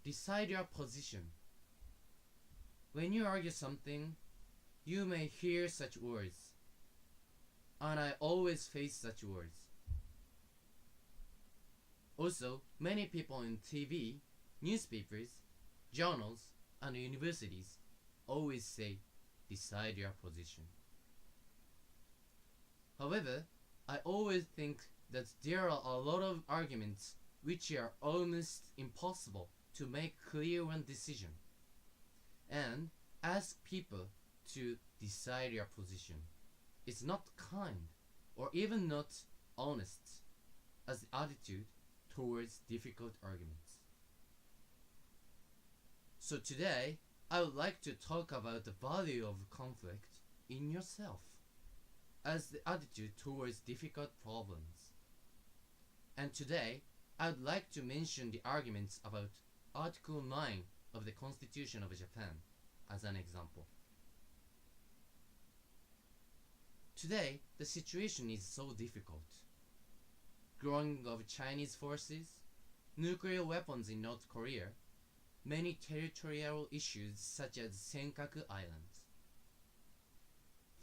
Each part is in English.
decide your position. When you argue something, you may hear such words, and I always face such words. Also, many people in TV, newspapers, journals, and universities always say, decide your position. However, I always think that there are a lot of arguments which are almost impossible to make clear one decision, and ask people to decide your position. It's not kind, or even not honest, as the attitude towards difficult arguments. So today, I would like to talk about the value of conflict in yourself as the attitude towards difficult problems. And today, I would like to mention the arguments about Article 9 of the Constitution of Japan as an example. Today, the situation is so difficult. Growing of Chinese forces, nuclear weapons in North Korea, many territorial issues such as Senkaku Islands.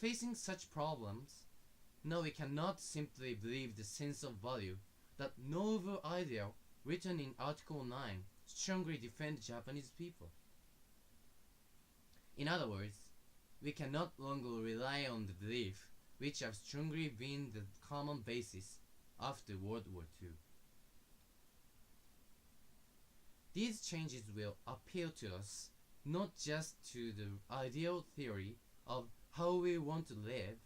Facing such problems, now we cannot simply believe the sense of value that noble ideal written in Article 9 strongly defend Japanese people. In other words, we cannot longer rely on the belief which have strongly been the common basis after World War II. These changes will appeal to us not just to the ideal theory of how we want to live,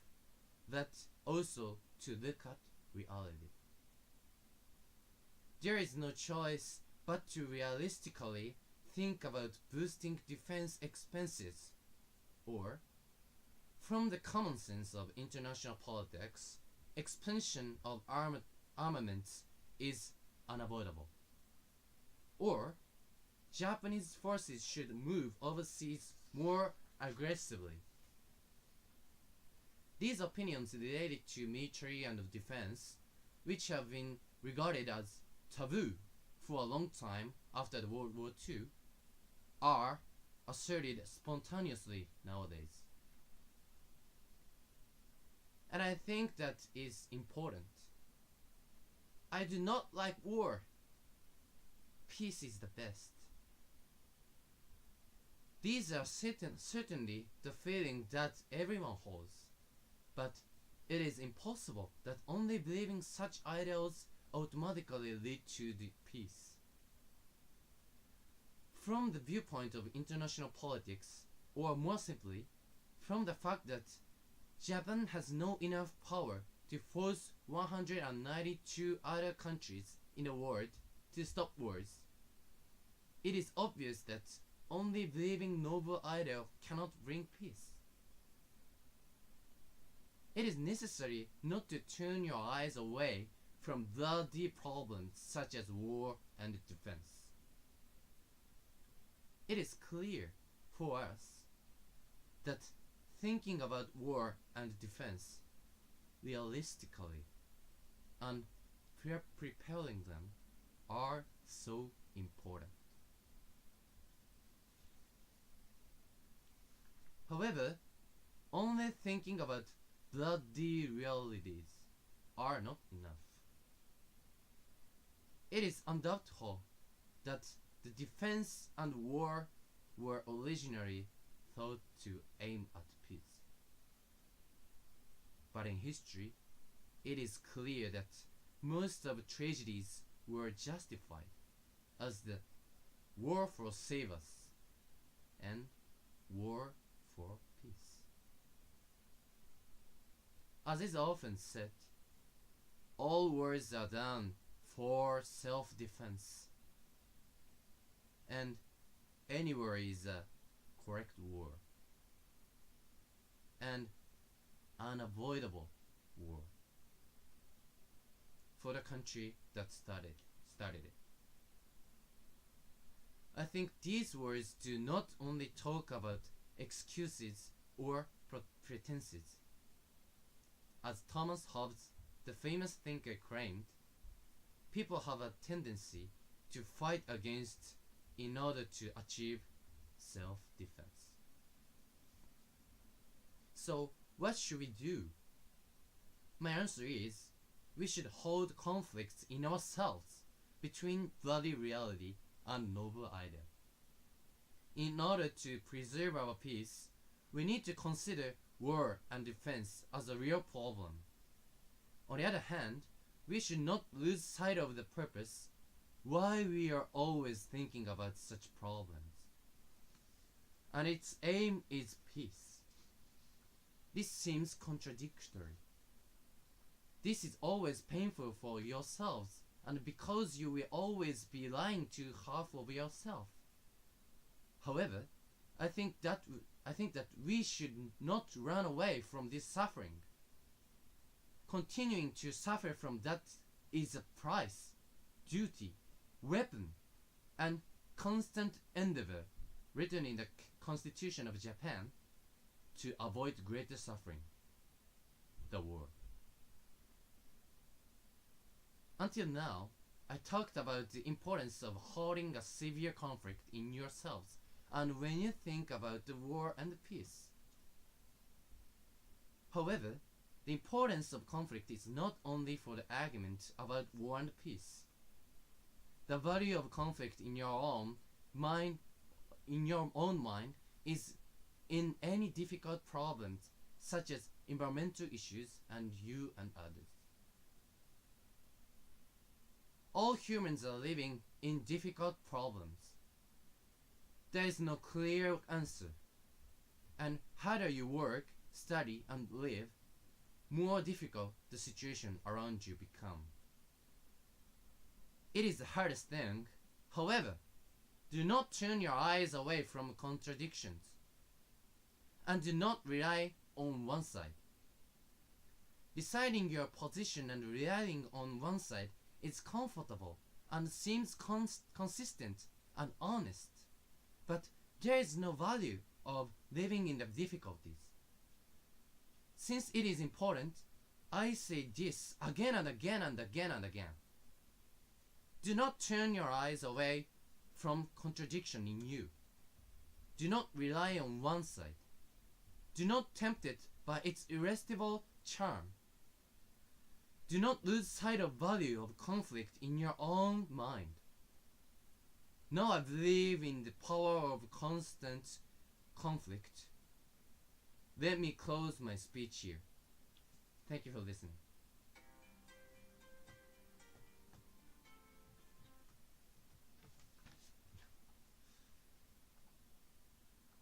but also to look at reality. There is no choice but to realistically think about boosting defense expenses, or, from the common sense of international politics, expansion of armaments is unavoidable. Or, Japanese forces should move overseas more aggressively. These opinions related to military and defense, which have been regarded as taboo for a long time after the World War II, are asserted spontaneously nowadays. And I think that is important. I do not like war. Peace is the best. These are certainly the feeling that everyone holds, but it is impossible that only believing such ideals automatically lead to the peace. From the viewpoint of international politics, or more simply, from the fact that Japan has no enough power to force 192 other countries in the world to stop wars, it is obvious that only believing noble ideal cannot bring peace. It is necessary not to turn your eyes away from bloody problems such as war and defense. It is clear for us that thinking about war and defense realistically and preparing them are so important. However, only thinking about bloody realities are not enough. It is undoubtable that the defense and war were originally thought to aim at peace. But in history, it is clear that most of tragedies were justified as the war for save us and war for peace. As is often said, all wars are done for self-defense, and any war is a correct war, and unavoidable war for the country that started it. I think these words do not only talk about excuses or pretenses. As Thomas Hobbes, the famous thinker, claimed, people have a tendency to fight against in order to achieve self-defense. So, what should we do? My answer is, we should hold conflicts in ourselves between bloody reality and noble ideal. In order to preserve our peace, we need to consider war and defense as a real problem. On the other hand, we should not lose sight of the purpose why we are always thinking about such problems. And its aim is peace. This seems contradictory. This is always painful for yourselves, and because you will always be lying to half of yourself. However, I think that we should not run away from this suffering. Continuing to suffer from that is a price, duty, weapon, and constant endeavor written in the Constitution of Japan to avoid greater suffering, the war. Until now, I talked about the importance of holding a severe conflict in yourselves and when you think about the war and peace. However, the importance of conflict is not only for the argument about war and peace. The value of conflict in your own mind is in any difficult problems such as environmental issues and you and others. All humans are living in difficult problems. There is no clear answer, and harder you work, study, and live, more difficult the situation around you become. It is the hardest thing. However, do not turn your eyes away from contradictions, and do not rely on one side. Deciding your position and relying on one side is comfortable and seems consistent and honest, but there is no value of living in the difficulties. Since it is important, I say this again and again and again and again. Do not turn your eyes away from contradiction in you. Do not rely on one side. Do not tempt it by its irresistible charm. Do not lose sight of value of conflict in your own mind. Now I believe in the power of constant conflict. Let me close my speech here. Thank you for listening.